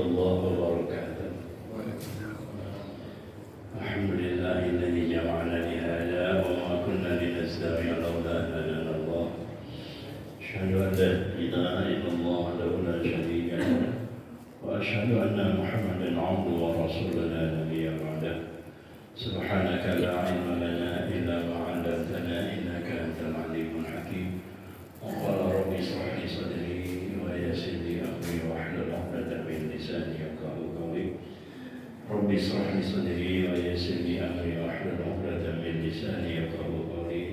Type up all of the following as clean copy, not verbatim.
الله وبركاته. الحمد لله الذي جمعنا لهذا وما كنا لنستمع لولا أن هدانا الله. أشهد أن لا إله إلا الله وحده لا شريك له وأشهد أن محمدا عبده ورسوله لا نبي بعده. سبحانك لا علم لنا إلا ما علمتنا إنك أنت العليم الحكيم. وقال ربي اشرح لي صدري ويسر لي أمري واحلل عقدة من لساني يفقهوا قولي. ربي اشرح لي صدري ويسر لي أمري واحلل عقدة من لساني يفقهوا قولي.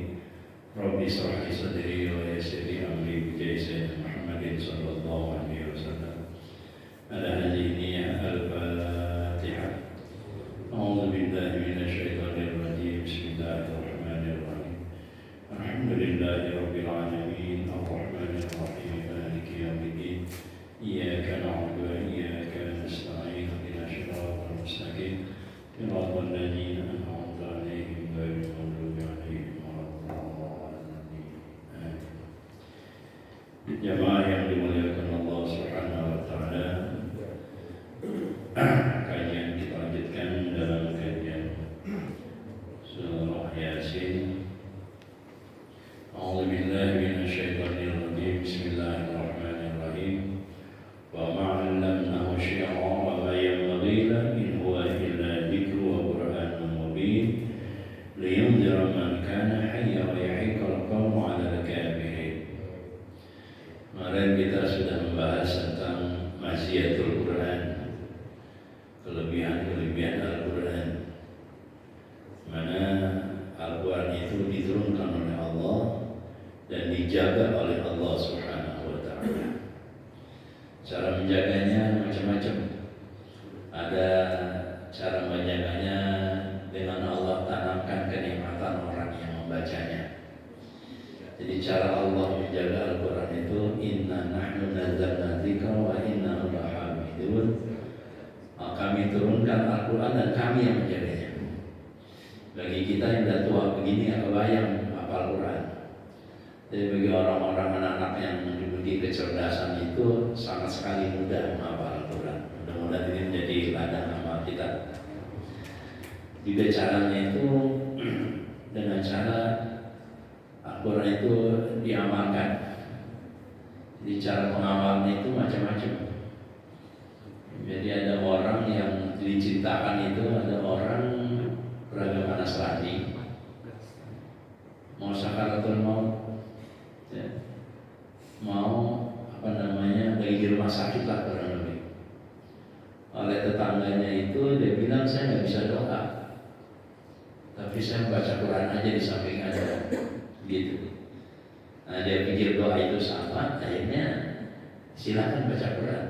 ربي اشرح لي صدري ويسر لي أمري بجاه سيدنا محمد صلى الله عليه وسلم. على هذه النية الفاتحة. أعوذ بالله من الشيطان الرجيم. بسم الله الرحمن الرحيم. الحمد لله رب العالمين الرحمن الرحيم مالك يوم الدين. إياك نعبد وإياك نستعين اهدنا الصراط المستقيم صراط الذين أنعمت عليهم غير المغضوب عليهم ولا الضالين. Jamaah yang dimuliakan Allah Subhanahu wa taala. Kajian kita lanjutkan dalam kajian surah Yasin. A'udzu billahi minasyaitonir rajim. Bismillahirrahmanirrahim. Wa ma 'allamnahu syi'ra wa ma yanbaghi lahu in huwa illa dzikrun wa qur'anun mubin liyunzira man kana hayyan wa yahiqqa al-qawlu 'ala al-kafirin. Kemarin kita sudah membahas tentang maziyatul Quran, kelebihan Al-Quran, mana Al-Quran itu diturunkan oleh Allah dan dijaga oleh Allah Subhanahu wa ta'ala. Cara menjaganya macam-macam. Ada cara menjaganya dengan Allah tanamkan kenikmatan orang yang membacanya. Jadi cara Allah menjaga Al-Quran itu inna nahnu nazzalna dzikra wa inna lahu lahafidun. Kami turunkan Al-Quran dan kami yang menjaganya. Bagi kita yang sudah tua begini nggak kebayang apa Al-Quran. Jadi bagi orang-orang anak-anak yang dimiliki kecerdasan itu sangat sekali mudah menghafal Al-Quran. Mudah-mudahan ini menjadi ladang amal kita. Juga caranya itu dengan cara Al-Quran itu diamalkan. Jadi cara pengamalnya itu macam-macam. Jadi ada orang yang diceritakan itu, ada orang beragama Nasrani mau sakaratul maut, ya, mau lagi di rumah sakit lah kurang lebih. Oleh tetangganya itu dia bilang saya nggak bisa doa, tapi saya baca Quran aja di samping ada, gitu. Nah dia pikir doa itu sama, akhirnya silakan baca Quran.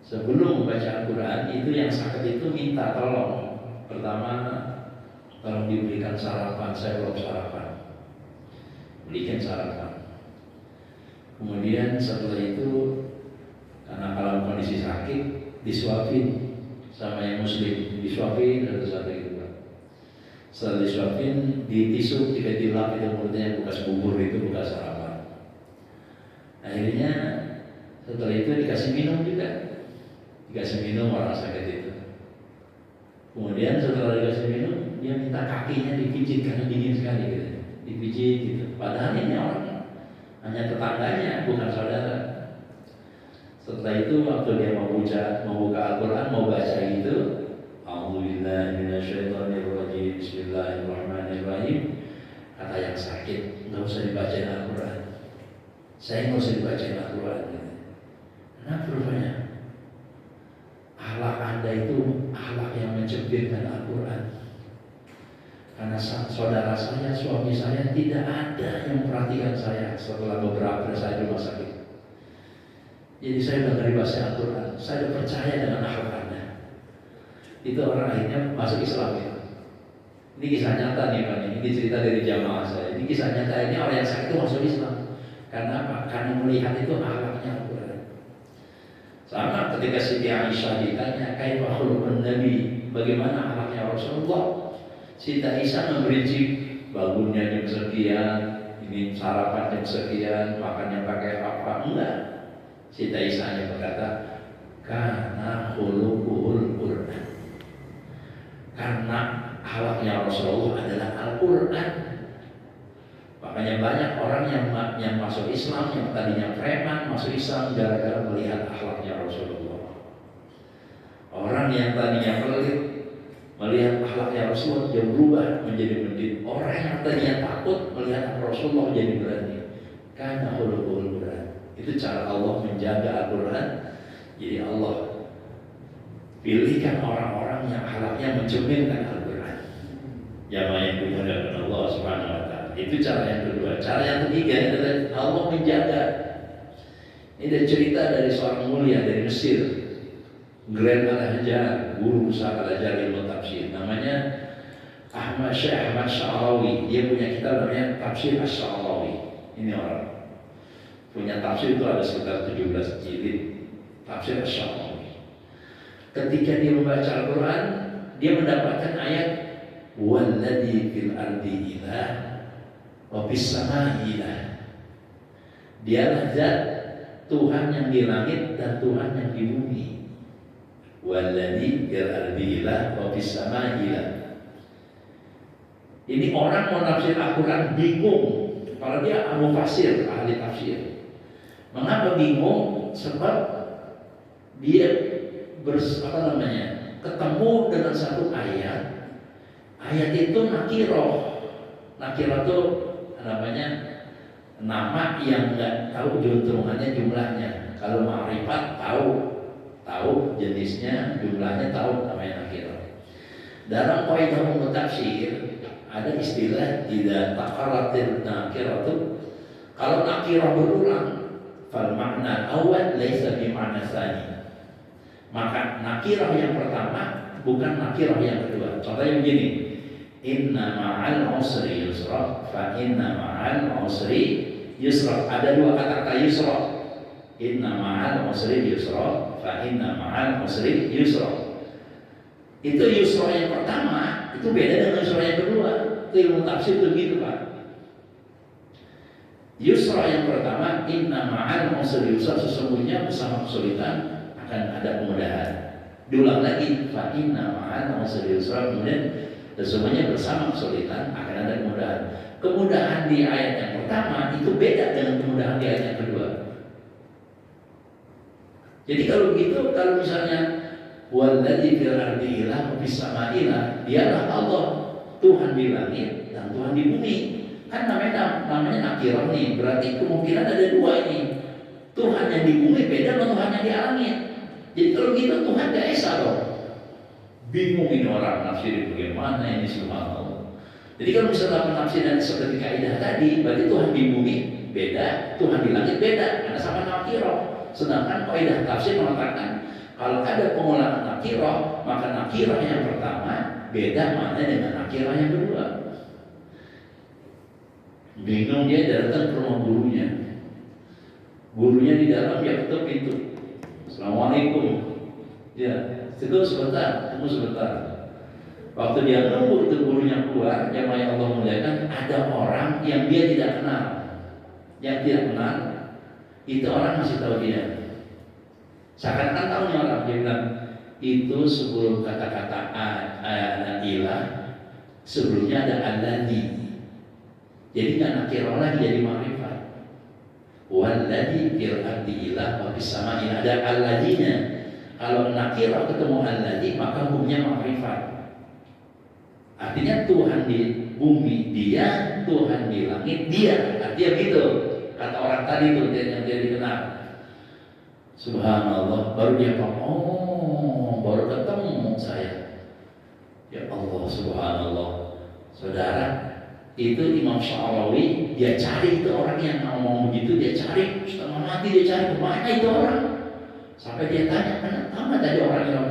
Sebelum membaca Al-Quran itu yang sakit itu minta tolong. Pertama, tolong diberikan sarapan, saya belum sarapan. Berikan sarapan. Kemudian setelah itu karena kalau kondisi sakit disuapin sama yang muslim, disuapin satu-satu gitu. Setelah disuapin ditisuk, dilap itu mulutnya bekas bubur itu bekas sarapan. Akhirnya setelah itu dikasih minum juga. Dikasih minum orang sakit itu. Kemudian setelah dikasih minum, dia minta kakinya dipijit karena dingin sekali gitu. Dipijit gitu. Padahal ini orang hanya tetangganya, bukan saudara. Setelah itu waktu dia mau buka Al-Quran, mau baca itu, A'udzubillahi minasyaitonirrajim. Bismillahirrahmanirrahim. Kata yang sakit, nggak usah dibaca Al-Quran. Saya nggak usah dibaca Al-Quran. Kenapa rupanya? Akhlak Anda itu akhlak yang mencibirkan Al-Quran. Karena saudara saya, suami saya tidak ada yang memperhatikan saya setelah beberapa hari saya di rumah sakit. Jadi saya sudah dari baca Al-Quran, saya sudah percaya dengan akhlak Anda. Itu orang akhirnya masuk Islam ya. Ini kisah nyata nih Pak, ini cerita dari jamaah saya. Ini kisah nyata, ini orang yang sakit itu masuk Islam. Karena apa? Karena melihat itu akhlaknya Al-Quran. Sama ketika Siti Aisyah ditanya kaifa khuluqun Nabi, bagaimana akhlaknya Rasulullah? Siti Aisyah memperinci bangunnya jam sekian, ini sarapan jam sekian, makannya pakai apa? Enggak. Siti Aisyah berkata, kan Rasulullah adalah Al-Quran. Makanya banyak orang yang masuk Islam, yang tadinya preman masuk Islam gara-gara melihat akhlaknya Rasulullah. Orang yang tadinya pelit melihat akhlaknya Rasulullah, dia berubah menjadi pendidik. Orang yang tadinya takut melihat Rasulullah jadi berani. Karena khuluqul Quran. Itu cara Allah menjaga Al-Quran. Jadi Allah pilihkan orang-orang yang akhlaknya mencerminkan Al-Quran. Jamaah yang dimuliakan Allah Subhanahu wa taala. Itu cara yang kedua. Cara yang ketiga adalah Allah menjaga. Ini ada cerita dari seorang mulia dari Mesir, Grand Al-Hajar, guru besar Al-Hajar ilmu tafsir. Namanya Syekh Ahmad Sya'rawi. Dia punya kitab namanya Tafsir Asy-Sya'rawi. Ini orang punya tafsir itu ada sekitar 17 jilid. Tafsir Asy-Sya'rawi. Ketika dia membaca Al-Quran, dia mendapatkan ayat walladzi fil ardi ilah wa fis samai ilah. Dialah zat Tuhan yang di langit dan Tuhan yang di bumi. Walladzi fil ardi ilah wa fis samai ilah. Ini orang mau tafsir Al-Quran bingung. Kalau dia mufasir, ahli tafsir. Mengapa bingung? Sebab dia ketemu dengan satu ayat. Ayat itu nakiroh. Nakiroh itu nama yang nggak tahu juntrungannya jumlahnya. Kalau ma'rifat tahu jenisnya, jumlahnya tahu, namanya nakiroh. Dalam kaidah umum tafsir ada istilah idza taqarratir nakiratu. Kalau nakirah berulang, fal makna awal laisa bi makna tsani. Maka nakirah yang pertama bukan nakirah yang kedua. Contohnya begini, inna ma'al usri yusra, fa inna ma'al usri yusra. Ada dua kata yusra. Inna ma'al usri yusra, fa inna ma'al usri yusra. Itu yusra yang pertama, itu beda dengan yusra yang kedua. Itu ilmu tafsir itu gitu Pak. Yusra yang pertama, inna ma'al usri yusra, sesungguhnya bersama kesulitan akan ada kemudahan. Diulang lagi, fa inna ma'al usri yusra, kemudian sesungguhnya bersama kesulitan akan ada kemudahan. Kemudahan di ayat yang pertama itu beda dengan kemudahan di ayat yang kedua. Jadi kalau begitu, kalau misalnya walladzi fil ardi ilah wa fis samai ilah, dialah Allah, Tuhan di langit dan Tuhan di bumi. Kan namanya nakirah nih, berarti kemungkinan ada dua ini. Tuhan yang di bumi beda dengan Tuhan yang di langit. Jadi kalau gitu Tuhan gak esa dong. Bingung ini orang nafsirin bagaimana ini, subhanallah. Jadi kalau misalnya penafsiran seperti kaidah tadi, berarti Tuhan di bumi beda, Tuhan di langit beda, karena sama nakirah. Sedangkan kaidah tafsir mengatakan kalau ada pengulangan nakirah, maka nakirah yang pertama beda makna dengan nakirah yang kedua. Bingung, dia datang ke rumah gurunya. Gurunya di dalam, dia ketuk pintu. Assalamualaikum. Ya, tunggu sebentar. Waktu dia nunggu itu gurunya keluar, jamaah Allah muliakan, ada orang yang dia tidak kenal. Yang tidak kenal, itu orang masih tahu dia. Seakan-akan tahu nih orang, dia bilang, itu sebelum kata-kata ilah, sebelumnya ada alladzi. Jadi nggak nakirah lagi, jadi ma'rifat. Walladzi fil ardi ilah wa fis samai, ada alladzinya. Kalau nakirah ketemu alladzi, maka hukumnya ma'rifat. Artinya Tuhan di bumi dia, Tuhan di langit dia. Artinya gitu. Kata orang tadi tuh yang dia dikenal. Subhanallah, baru dia paham. Oh, baru ketemu saya. Ya Allah, subhanallah. Saudara, itu Imam Sya'rawi, dia cari itu orang yang ngomong begitu, dia cari setengah mati, dia cari kemana itu orang. Sampai dia tanya, kenapa tadi orang yang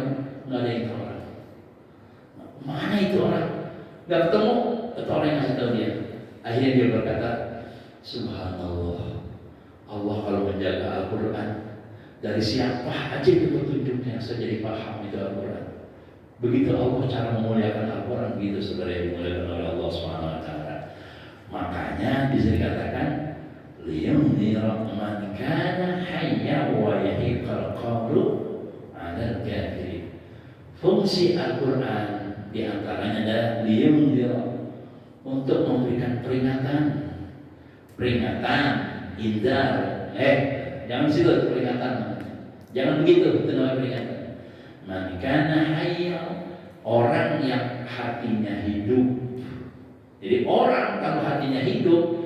nggak ada yang tahu orang. Mana itu orang? Nggak ketemu, atau orang yang ngasih tahu dia. Akhirnya dia berkata, subhanallah, Allah kalau menjaga Al-Quran, dari siapa aja itu petunjuknya, saya jadi paham itu Al-Quran. Begitu Allah cara memuliakan Al-Quran, begitu saudara yang dimuliakan oleh Allah SWT. Makanya bisa dikatakan liyunzira man kana hayya wa yahiqal qawlu 'alal kafirin. Fungsi Al-Quran Di antaranya ada liyunzir, untuk memberikan peringatan, indar. Jangan situ peringatan. Jangan begitu, itu namanya peringatan. Man kana hayya, orang yang hatinya hidup. Jadi orang kalau hatinya hidup,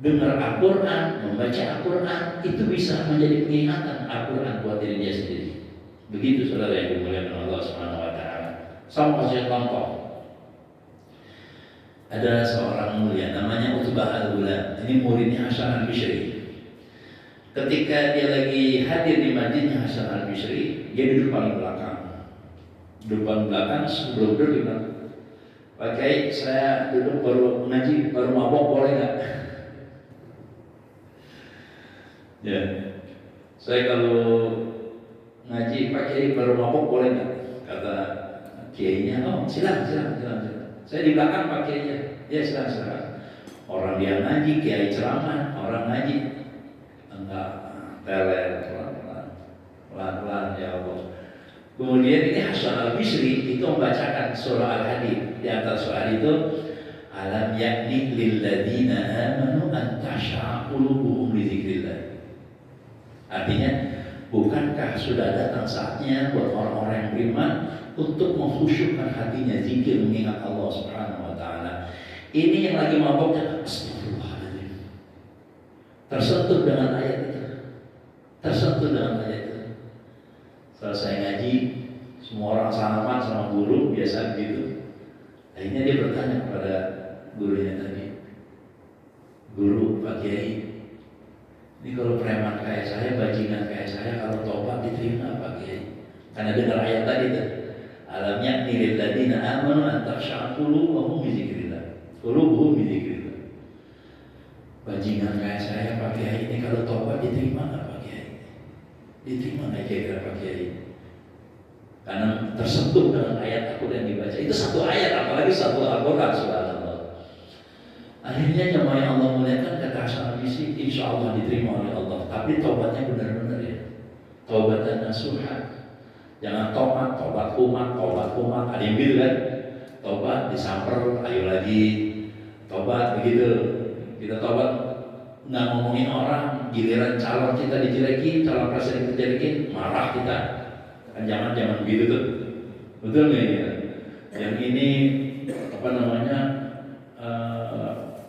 dengar Al-Quran, membaca Al-Quran, itu bisa menjadi pengingat Al-Quran buat diri dia sendiri. Begitu saudara yang dimuliakan Allah Subhanahu wa taala. Sama kasih contoh. Ada seorang mulia namanya Utbah Al-Ghulam. Ini muridnya Hasan Al-Bishri. Ketika dia lagi hadir di Madinah Hasan Al-Bishri, dia duduk paling belakang. Duduk paling belakang, sebelum duduk dia bilang, Pak Kiai, saya duduk baru ngaji, baru mabok, boleh nggak? Ya, saya kalau ngaji Pak Kiai baru mabok boleh nggak? Kata Kiainya, oh silakan. Saya di belakang Pak Kiainya, ya silakan. Orang dia ngaji, Kiai ceramah, orang ngaji, enggak teler pelan-pelan ya Allah. Kemudian ini Hasan Al-Bishri itu membacakan surah Al-Hadid. Di antara surah itu, alam yakni lil ladina amanu an tasha'a qulubuhum li dzikrillah. Artinya, bukankah sudah datang saatnya buat orang-orang yang beriman untuk mengkhusyukkan hatinya zikir mengingat Allah Subhanahu wa taala. Ini yang lagi maboknya, astagfirullahaladzim. Tersentuh dengan ayat itu. Selesai ngaji, semua orang salaman sama guru, biasa gitu. Akhirnya dia bertanya kepada gurunya tadi, Guru, Pak Kiai, ini kalau preman kayak saya, bajingan kayak saya, kalau tobat diterima Pak Kiai? Karena dengar ayat tadi tuh, alam yakni lil ladina amanu an takhsha'a qulubuhum bi dzikrillah. Bajingan kayak saya Pak Kiai, ini kalau tobat diterima nggak Pak Kiai? Diterima nggak kira-kira Pak Kiai? Karena tersentuh dengan ayat aku yang dibaca. Itu satu ayat, apalagi satu Al-Quran, subhanallah. Akhirnya jemaah yang Allah muliakan, kata Hasan Al-Bishri, insya Allah diterima oleh Allah. Tapi tobatnya benar-benar ya, tobatan nasuha. Jangan tobat kumat. Ada yang gitu kan? Tobat disamper, ayo lagi. Tobat begitu. Kita tobat nggak ngomongin orang, giliran calon kita dijelekin, calon presiden kita jelekin, marah kita. Kan jangan begitu tuh. Betul nggak ya? Yang ini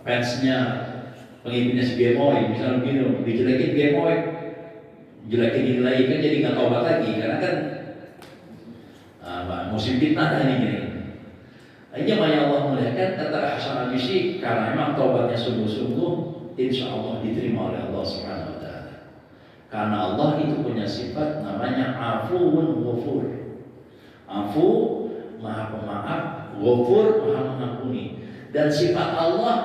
fansnya pengikutnya si Gemoy, misalnya begini, dijelekin Gemoy, jelekin lagi kan jadi nggak tobat lagi, karena kan musim fitnah ini. Akhirnya banyak Allah muliakan, kata Hasan Al-Bishri, karena memang tobatnya sungguh-sungguh, insya Allah diterima oleh Allah Subhanahu wa taala. Karena Allah itu punya sifat namanya afuun ghafur. Afu, maha pemaaf, ghafur, maha mengampuni. Dan sifat Allah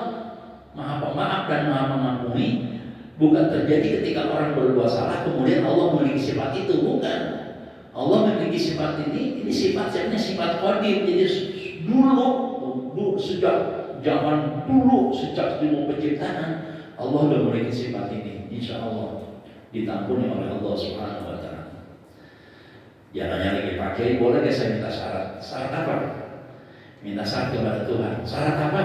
maha pemaaf dan maha mengampuni bukan terjadi ketika orang berbuat salah kemudian Allah memiliki sifat itu, bukan. Allah memiliki sifat ini sifatnya sifat qadim. Jadi dulu sejak zaman dulu, sejak dulu penciptaan, Allah sudah memiliki sifat ini. Insya Allah ditampuni oleh Allah Subhanahu wa taala. Jangan lagi pakai, boleh nggak saya minta syarat? Syarat apa? Minta syarat kepada Tuhan. Syarat apa?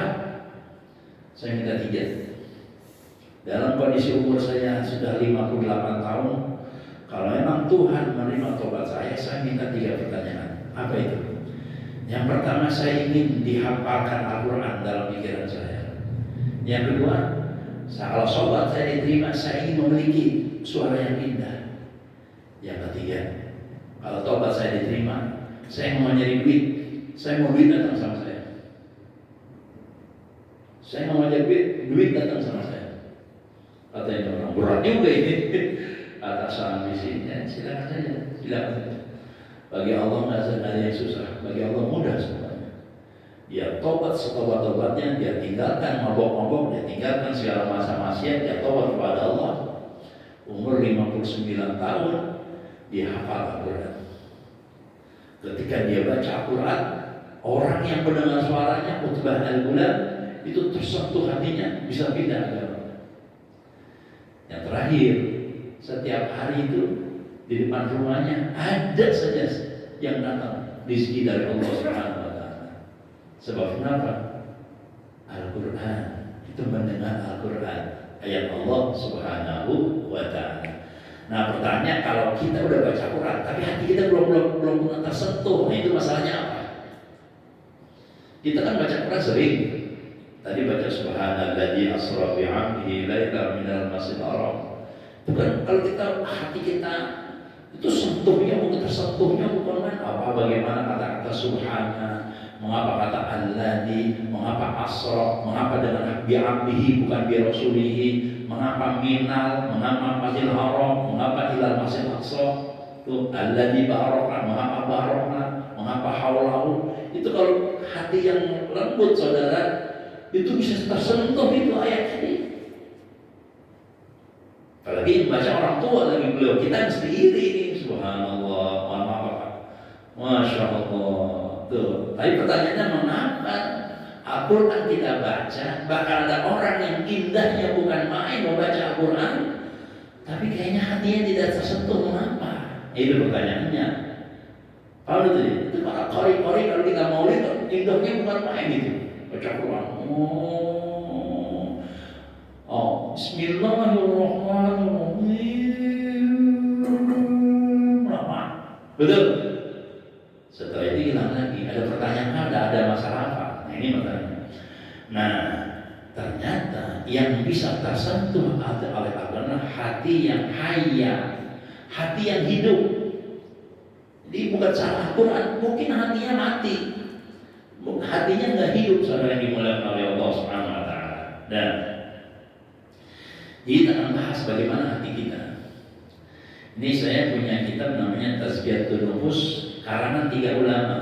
Saya minta 3. Dalam kondisi umur saya sudah 58 tahun, kalau memang Tuhan menerima tobat saya minta 3 pertanyaan. Apa itu? Yang pertama, saya ingin dihafalkan Al-Quran dalam pikiran saya. Yang kedua, kalau sobat saya diterima, saya ingin memiliki suara yang indah. Yang ketiga, kalau tobat saya diterima, saya mau nyari duit. Saya mau duit datang sama saya. Saya mau nyari duit datang sama saya. Katanya orang berat juga ini. Atas ambisinya, silakan saja. Bagi Allah nggak ada yang susah, bagi Allah mudah semuanya. Dia tobat setobat-tobatnya, dia tinggalkan mabok-mabok, dia tinggalkan segala masa maksiat, dia tobat kepada Allah. Umur 59 tahun, dia hafal Al-Quran. Ketika dia baca Al-Quran, orang yang mendengar suaranya, Utbah Al-Ghulam, itu tersentuh hatinya, bisa pindah agama. Yang terakhir, setiap hari itu di depan rumahnya ada saja yang datang rezeki dari Allah Subhanahu wa taala. Sebab kenapa? Al-Quran itu mendengar Al-Quran, ayat Allah Subhanahu wa Ta'ala. Nah, pertanyaan, kalau kita udah baca Quran tapi hati kita belum pernah tersentuh, nah itu masalahnya apa? Kita kan baca Quran sering. Tadi baca Subhanalladzi asra bi 'abdihi lailan minal masjidil haram. Itu kan kalau kita hati kita itu sentuhnya, bukan tersentuhnya, bukan apa bagaimana kata-kata subhana, mengapa kata alladzi, mengapa asra, mengapa dengan bi 'abdihi bukan bi rasulihi, mengapa minal, mengapa masjidil haram, mengapa ilal masjidil aqsa. Itu alladzi baraka, mengapa baraka, mengapa haulahu. Itu kalau hati yang lembut saudara, itu bisa tersentuh itu ayat ini. Apalagi baca orang tua lagi beliau, kita mesti iri ini. Subhanallah, maaf, Masya Allah. Tuh. Tapi pertanyaannya, mengapa Al-Quran kita baca, bakal ada orang yang indahnya bukan main membaca Al-Quran, tapi kayaknya hatinya tidak tersentuh, mengapa? Itu pertanyaannya. Kalau itu para kori-kori kalau kita maulid, indahnya bukan main gitu. Baca Quran. Bismillahirrahmanirrahim. Betul. Setelah itu hilang lagi. Ada pertanyaan, ada masalah apa? Nah, ini pertanyaan. Nah, ternyata yang bisa tersentuh oleh adalah hati yang hayya, hati yang hidup. Jadi bukan salah Quran, mungkin hatinya mati. Hatinya nggak hidup, saudara yang dimuliakan oleh Allah Subhanahu wa Ta'ala. Dan kita akan bahas bagaimana hati kita. Ini saya punya kitab namanya Tazkiyatun Nufus karangan 3 ulama.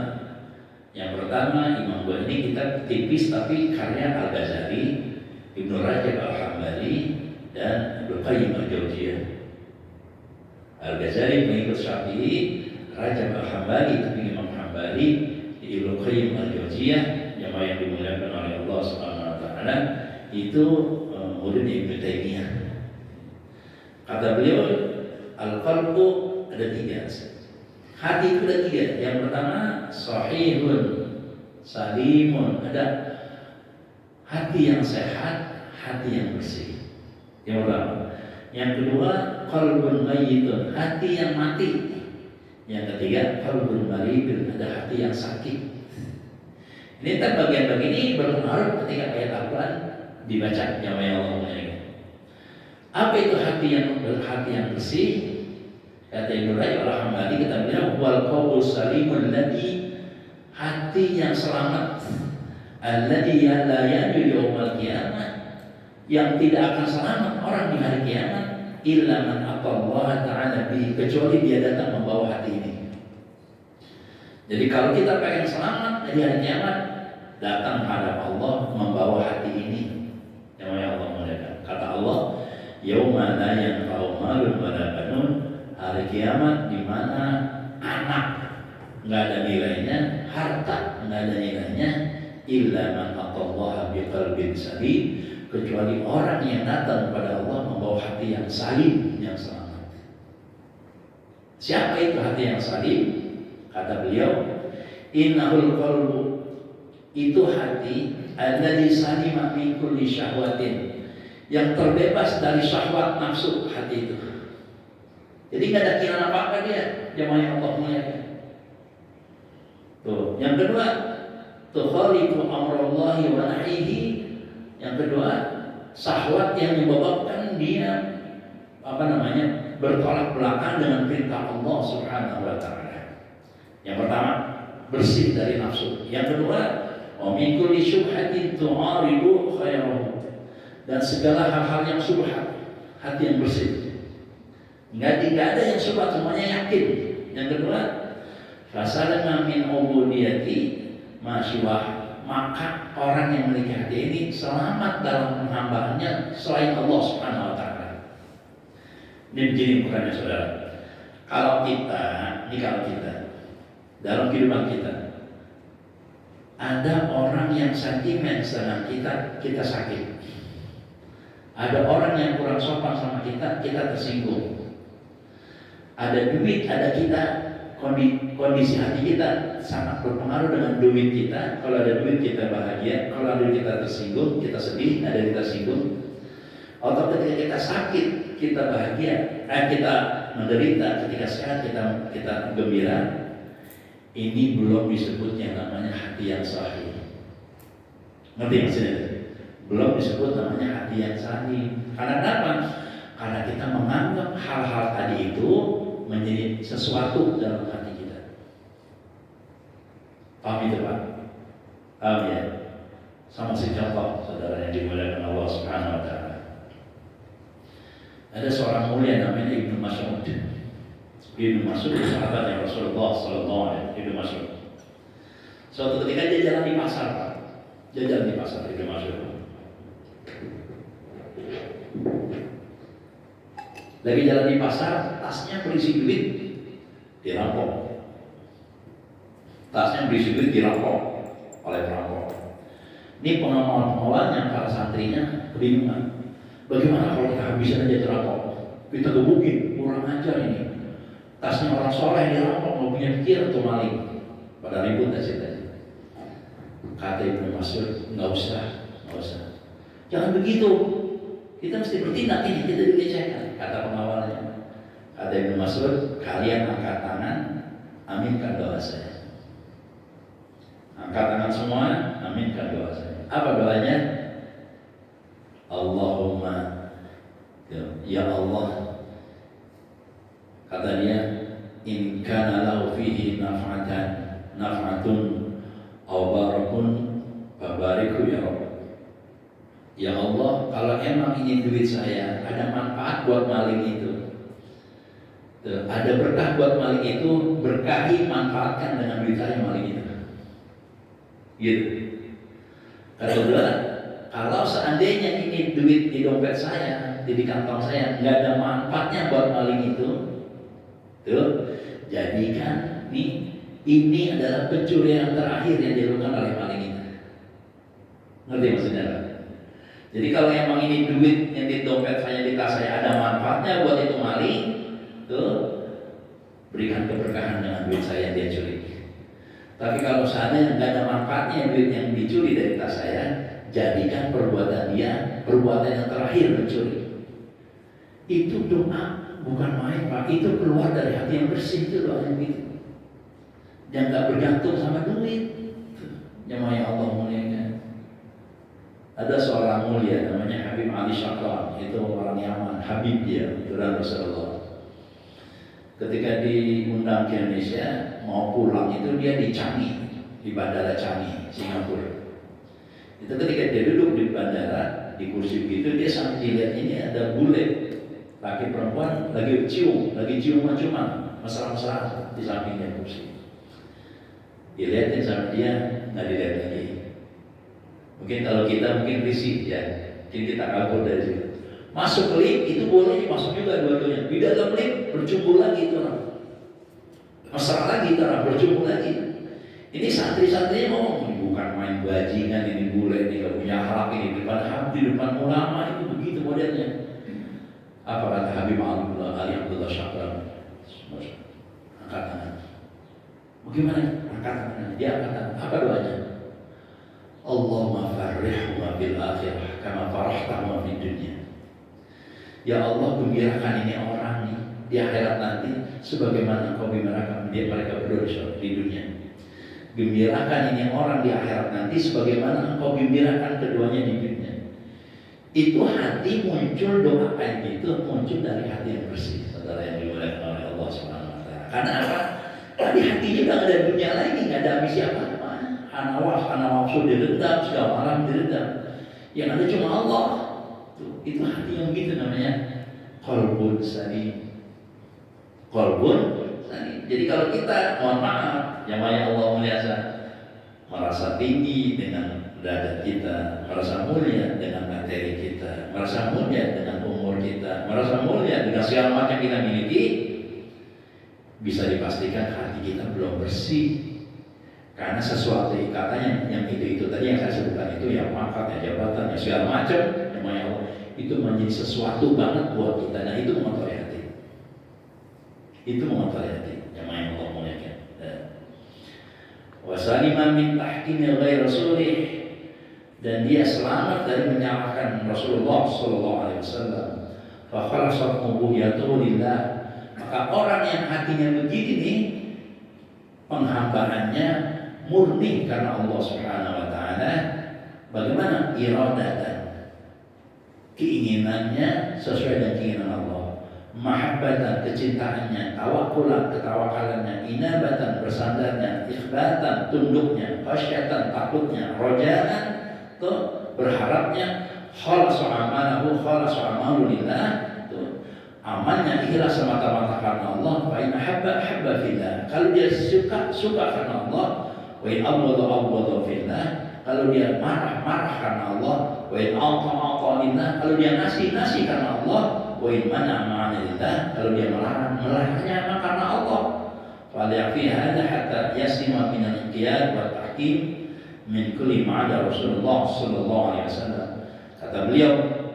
Yang pertama Imam Ghazali, ini kitab tipis tapi karya Al-Ghazali, Ibnu Rajab Al-Hambali, dan Ibnu Qayyim Al-Jauziyah. Al-Ghazali pengikut Syafi'i, Rajab Al-Hambali tapi Imam Hambali, Ibnu Qayyim Al-Jauziyah yang dimuliakan oleh Allah Subhanahu wa Ta'ala, itu murid Ibnu Taimiyah. Kata beliau, al-qalbu ada 3. Hati itu ada 3. Yang pertama sahihun salimun, ada hati yang sehat, hati yang bersih. Yang pertama. Yang kedua qalbun mayyitun, hati yang mati. Yang ketiga qalbun maridun, ada hati yang sakit. Ini kan bagian-bagian ini berpengaruh ketika ayat Al-Quran dibaca yang Allah. Apa itu hati yang bersih? Kata Ibnu Rajab Al-Hambali, kita bilang wal qaulus salimul ladzi, hati yang selamat, alladzi la yanju yaumal qiyamah, yang tidak akan selamat orang di hari kiamat, illa man atallaha ta'ala bi, kecuali dia datang membawa hati ini. Jadi kalau kita pengen selamat di hari kiamat, datang menghadap Allah membawa hati ini. Yang Allah muliakan. Kata Allah, yauma la yanfa'u malun wala banun, hari kiamat di mana anak nggak ada nilainya, harta nggak ada nilainya, illa man atallaha biqalbin salim, kecuali orang yang datang kepada Allah membawa hati yang salim, yang selamat. Siapa itu hati yang salim? Kata beliau, innahul qalbu, itu hati alladzi salima min kulli syahwatin, yang terbebas dari syahwat nafsu, hati itu. Jadi nggak ada kira apa-apa dia, jemaah yang Allah muliakan. Tuh, yang kedua, tukhalifu amrallahi wa nahyihi. Yang kedua, syahwat yang menyebabkan dia bertolak belakang dengan perintah Allah Subhanahu wa Ta'ala. Yang pertama, bersih dari nafsu. Yang kedua, wa min kulli syubhatin tu'aridu khairahu, dan segala hal-hal yang syubhat, hati yang bersih. Nggak ada yang syubhat, semuanya yakin. Yang kedua, fasalama min ubudiyati masyuwah, maka orang yang memiliki hati ini selamat dalam penghambaannya selain Allah Subhanahu wa Ta'ala. Ini begini bukannya saudara. Kalau kita dalam kehidupan kita ada orang yang sentimen dengan kita sakit. Ada orang yang kurang sopan sama kita tersinggung. Ada duit, ada kita kondisi hati kita sangat berpengaruh dengan duit kita. Kalau ada duit kita bahagia, kalau ada duit kita tersinggung, kita sedih, ada kita singgung. Atau ketika kita sakit, kita bahagia, kita menderita, ketika sehat kita gembira. Ini belum disebut yang namanya hati yang sahih. Ngerti maksudnya? Belum disebut namanya hati yang sahih. Karena kenapa? Karena kita menganggap hal-hal tadi itu menjadi sesuatu dalam hati kita. Paham itu Pak? Paham ya? Sama si contoh saudara yang dimuliakan Allah Subhanahu wa Ta'ala. Ada seorang mulia namanya Ibnu Mas'ud. Ibnu Mas'ud sahabatnya Rasulullah Sallallahu Alaihi Wasallam. Ibnu Mas'ud. Suatu ketika dia jalan di pasar, Pak. Dia jalan di pasar Ibnu Mas'ud. Lagi jalan di pasar, tasnya berisi duit, dirampok. Tasnya berisi duit dirampok oleh perampok. Ini pengawal-pengawalnya, para santrinya kebingungan. Bagaimana kalau kita habisan aja dirampok? Kita gebukin, kurang ajar ini. Tasnya orang soleh dirampok, mau punya pikir atau maling. Pada ribut aja. Kata Ibnu Mas'ud, nggak usah. Jangan begitu. Kita mesti bertindak ini, kita dilecehkan. Kata pengawalnya. Kata Ibnu Mas'ud, kalian angkat tangan, aminkan doa saya. Angkat tangan semua, aminkan doa saya. Apa doanya? Allahumma, ya Allah, kata dia, in kana lahu fihi naf'atun aw barakun fabariku ya Rabb. Ya Allah, kalau emang ini duit saya ada manfaat buat maling itu, ada berkah buat maling itu, berkahi, manfaatkan dengan duit saya maling itu. Gitu. Kata kedua, kalau seandainya ini duit di dompet saya, di kantong saya, nggak ada manfaatnya buat maling itu, tuh, jadikan nih ini adalah pencurian terakhir yang dilakukan oleh maling itu. Ngerti maksudnya? Jadi kalau emang ini duit yang di dompet saya, di tas saya ada manfaatnya buat itu maling, tuh, berikan keberkahan dengan duit saya yang dia curi. Tapi kalau seandainya nggak ada manfaatnya duit yang dicuri dari tas saya, jadikan perbuatan dia perbuatan yang terakhir mencuri. Itu doa bukan main Pak, itu keluar dari hati yang bersih, itu doa yang gitu. Yang nggak bergantung sama duit. Jemaah Allah muliakan. Ada seorang mulia namanya Habib Ali Syakran, itu orang Yaman, Habib dia, Tuhan Rasulullah. Ketika diundang ke Indonesia, mau pulang itu dia di Changi, di Bandara Changi, Singapura. Itu ketika dia duduk di bandara, di kursi begitu, dia sampai dilihat ini ada bule, laki perempuan lagi cium-ciuman, mesra-mesraan di sampingnya kursi. Dilihatin sama dia, nggak dilihat lagi. Mungkin kalau kita mungkin risih ya, mungkin kita kabur dari situ. Masuk lift itu boleh masuk juga dua-duanya. Di dalam lift berjumpa lagi itu orang. Mesra lagi itu orang, berjumpa lagi. Ini santri-santrinya ngomong, bukan main bajingan, ini bule, ini gak punya akhlak, ini di depan ulama, itu begitu modelnya. Apa kata Habib Ali Abdullah Syakran? Angkat tangan. Bagaimana? Angkat tangan. Dia angkat tangan. Apa doanya? Allahumma farrihhuma bil akhirah kama farahtahuma fid dunya. Ya Allah, gembirakan ini orang nih di akhirat nanti sebagaimana Engkau gembirakan mereka berdua di dunia. Gembirakan ini orang di akhirat nanti sebagaimana Engkau gembirakan keduanya di dunia. Itu hati muncul, doa kayak gitu muncul dari hati yang bersih, saudara yang dimuliakan oleh Allah Subhanahu wa Ta'ala. Karena apa? Tadi hatinya udah nggak ada dunia lagi, nggak ada ambisi apa-apa. Nafsu direndam, segala malam direndam. Yang ada cuma Allah. Itu hati yang gitu namanya qalbun salim. Qalbun salim. Jadi kalau kita, mohon maaf, yang Allah muliasa, merasa tinggi dengan derajat kita, merasa mulia dengan materi kita, merasa mulia dengan umur kita, merasa mulia dengan segala macam kita miliki, bisa dipastikan hati kita belum bersih. Karena sesuatu ikatannya yang itu tadi yang saya sebutkan itu, yang pangkat, yang jabatan, yang segala macam, yang itu menjadi sesuatu banget buat kita. Nah itu mengotori hati. Itu mengotori hati. Yang Allah muliakan. salima min tahkimi ghairi rasulih, dan dia selamat dari menyalahkan Rasulullah sallallahu alaihi wasallam. Fa khalasat ubudiyatuhu lillah, maka orang yang hatinya begini nih, penghambaannya murni karena Allah Subhanahu wa taala. Bagaimana iradatan, keinginannya sesuai dengan keinginan Allah, mahabbatan, kecintaannya, tawakkulan, ketawakalannya, inabatan, bersandarnya, ikhbatan, tunduknya, khasyatan, takutnya, rojaan, tuh berharapnya, khalasu amalahu, khalasu amalu lillah, tuh amalnya ikhlas semata-mata karena Allah. Fa in habba fillah, kalau dia suka karena Allah. Wa in abghadha fillah, kalau dia marah karena Allah. Wa in ata lillah, kalau dia ngasih karena Allah. Wa in mana lillah, kalau dia melarangnya karena Allah. Fa fi hadha hatta yasima min al-inqiyad wa tahkim min kulli ma'ada Rasulullah sallallahu alaihi wasallam. Kata beliau,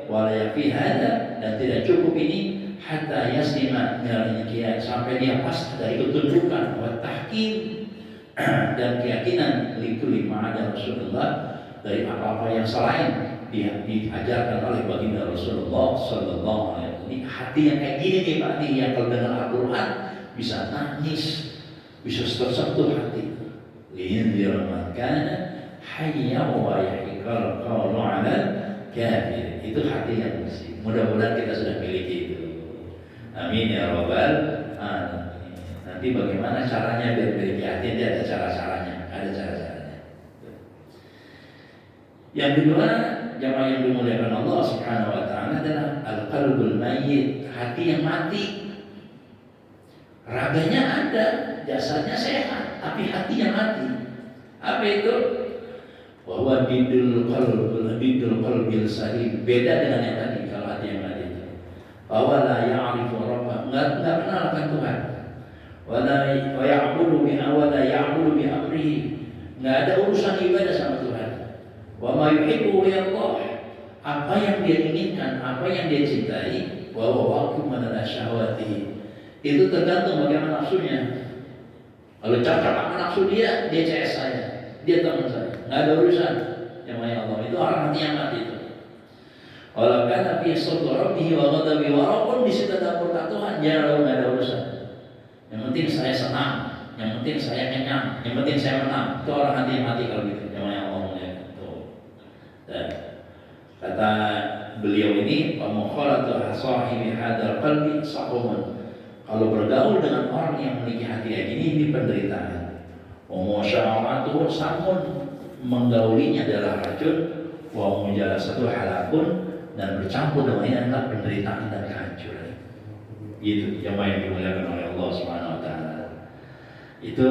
wala yakfi hada, dan tidak cukup ini, hatta yasima min al-inqiyad, sampai dia pas dari ketundukan, wa tahkim, dan keyakinan likulli ma'ada Rasulullah, dari apa-apa yang selain diajarkan oleh baginda Rasulullah sallallahu alaihi wasallam. Ini hati yang kayak gini nih Pak, nih yang kalau dengar Al-Quran bisa nangis, bisa tersentuh hati. Linzir man kana hayya wa yahiqal qawlu 'ala kafir. Itu hati yang bersih. Mudah-mudahan kita sudah miliki itu. Amin ya rabbal alamin. Nanti bagaimana caranya biar memiliki hati? Dia ada cara-caranya, Yang kedua, jamaah yang dimuliakan Allah Subhanahu wa taala, adalah al-qalbul mayyit, hati yang mati. Raganya ada, jasadnya sehat, tapi hati yang mati. Apa itu? Bahwa bidul qalbil sahih, beda dengan yang tadi. Kalau hati yang mati itu, bahwa la ya'rifu rabbah, enggak kenal akan Tuhan. Wa ya'budu bi amrihi, enggak ada urusan ibadah sama Tuhan. Wa ma yuhibbu Allah, apa yang dia inginkan, apa yang dia cintai, wa waqtu min syahwati, itu tergantung bagaimana nafsunya. Kalau cocok sama nafsu dia CS saya, dia teman saya, nggak ada urusan yang namanya Allah. Itu orang hati yang mati itu. Kalau kana fi sadrihi wa ghadabi, walaupun di situ ada murka Tuhan, jangan nggak ada urusan. Yang penting saya senang, yang penting saya kenyang, yang penting saya menang. Itu orang hati yang mati kalau gitu. Yang namanya Allah itu. Dan kata beliau ini, wa mukhalatu sahibi hadzal qalbi saqumun. Kalau bergaul dengan orang yang memiliki hati kayak ini penderitaan. Musyawatuhu samun, menggaulinya adalah racun. Wa mujalasatu halakun, dan bercampur dengannya adalah penderitaan dan kehancuran. Itu yang dimuliakan oleh Allah Subhanahu wa taala. Itu